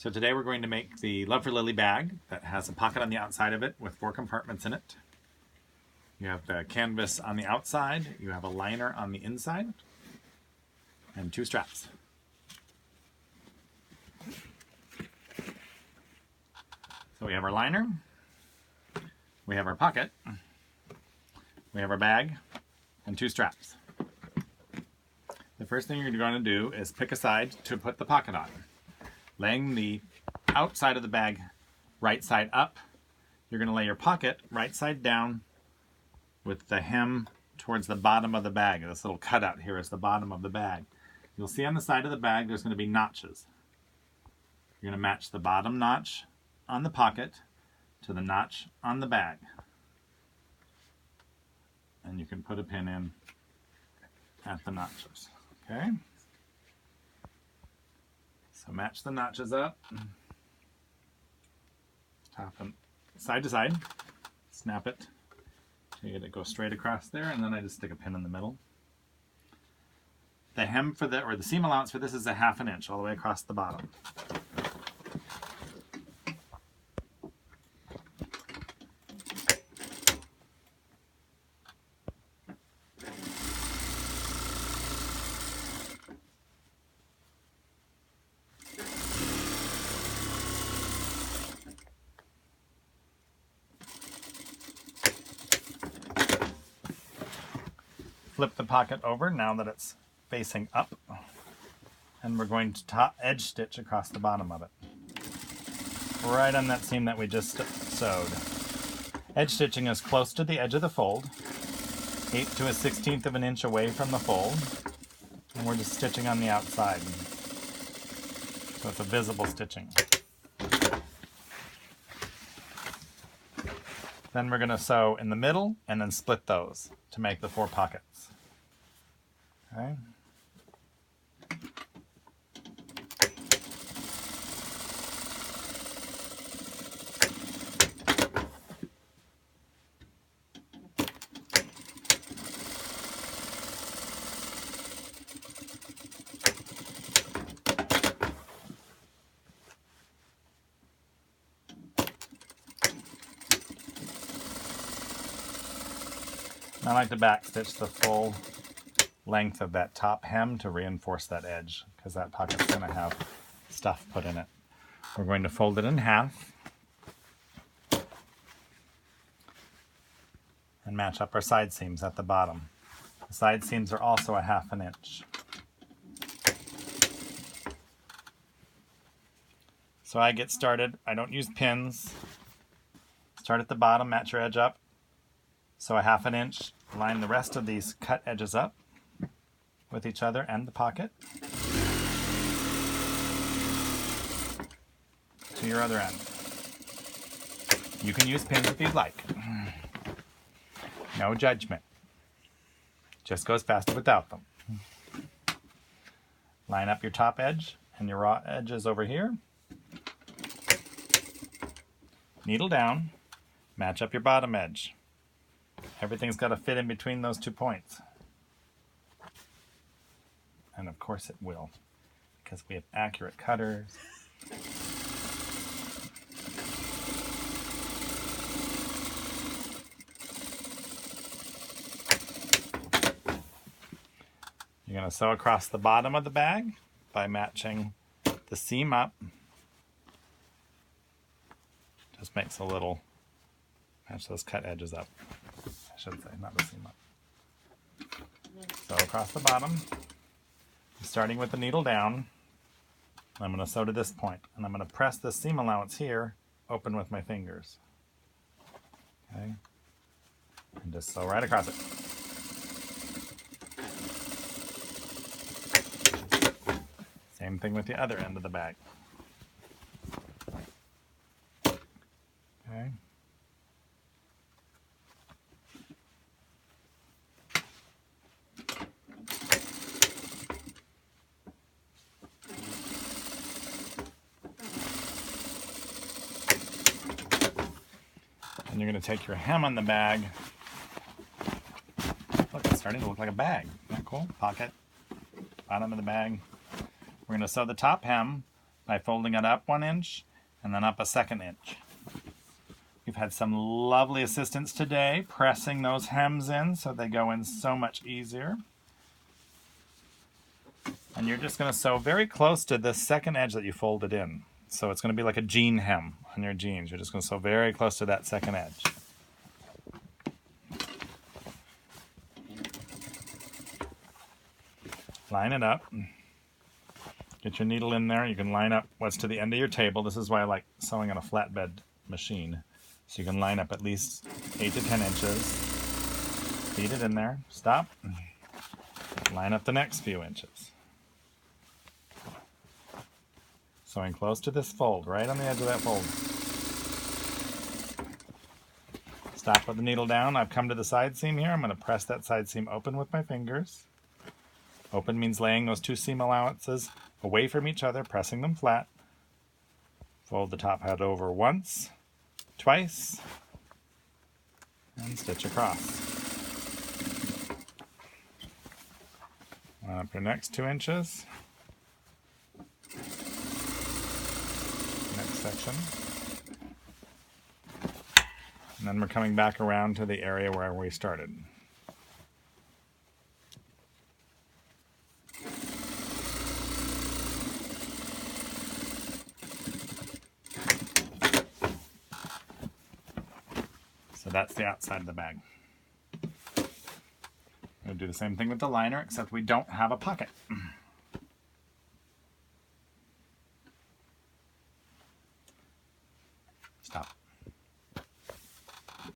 So today we're going to make the Love for Lily bag that has a pocket on the outside of it with 4 compartments in it. You have the canvas on the outside, you have a liner on the inside, and 2 straps. So we have our liner, we have our pocket, we have our bag, and 2 straps. The first thing you're going to do is pick a side to put the pocket on. Laying the outside of the bag right side up, you're going to lay your pocket right side down with the hem towards the bottom of the bag. This little cutout here is the bottom of the bag. You'll see on the side of the bag there's going to be notches. You're going to match the bottom notch on the pocket to the notch on the bag. And you can put a pin in at the notches. Okay? So match the notches up, top and side to side, snap it to get it go straight across there, and then I just stick a pin in the middle. The hem for the seam allowance for this is 1/2 inch all the way across the bottom. Flip the pocket over now that it's facing up, and we're going to edge stitch across the bottom of it, right on that seam that we just sewed. Edge stitching is close to the edge of the fold, 1/8 to 1/16 of an inch away from the fold, and we're just stitching on the outside, so it's a visible stitching. Then we're going to sew in the middle and then split those to make the 4 pockets. Okay. I like to back stitch the full length of that top hem to reinforce that edge, because that pocket's going to have stuff put in it. We're going to fold it in half and match up our side seams at the bottom. The side seams are also 1/2 inch. So I get started, I don't use pins. Start at the bottom, match your edge up. So 1/2 inch, line the rest of these cut edges up with each other and the pocket to your other end. You can use pins if you'd like. No judgment. Just goes faster without them. Line up your top edge and your raw edges over here. Needle down, match up your bottom edge. Everything's got to fit in between those 2 points. And of course it will, because we have accurate cutters. You're going to sew across the bottom of the bag by matching the seam up. Just makes a little, match those cut edges up. I should say, not the seam up. So across the bottom, starting with the needle down, I'm going to sew to this point, and I'm going to press the seam allowance here open with my fingers. Okay, and just sew right across it. Same thing with the other end of the bag. Okay. And you're going to take your hem on the bag. Look, it's starting to look like a bag. Isn't that cool? Pocket, bottom of the bag. We're going to sew the top hem by folding it up 1 inch and then up a 2nd inch. We've had some lovely assistance today pressing those hems in so they go in so much easier. And you're just going to sew very close to the 2nd edge that you folded in. So it's going to be like a jean hem on your jeans. You're just going to sew very close to that 2nd edge. Line it up. Get your needle in there. You can line up what's to the end of your table. This is why I like sewing on a flatbed machine. So you can line up at least 8 to 10 inches. Feed it in there. Stop. Line up the next few inches. Sewing close to this fold, right on the edge of that fold. Stop with the needle down. I've come to the side seam here. I'm going to press that side seam open with my fingers. Open means laying those 2 seam allowances away from each other, pressing them flat. Fold the top head over once, twice, and stitch across. Line up your next 2 inches. Next section. And then we're coming back around to the area where we started. So that's the outside of the bag. We'll do the same thing with the liner, except we don't have a pocket.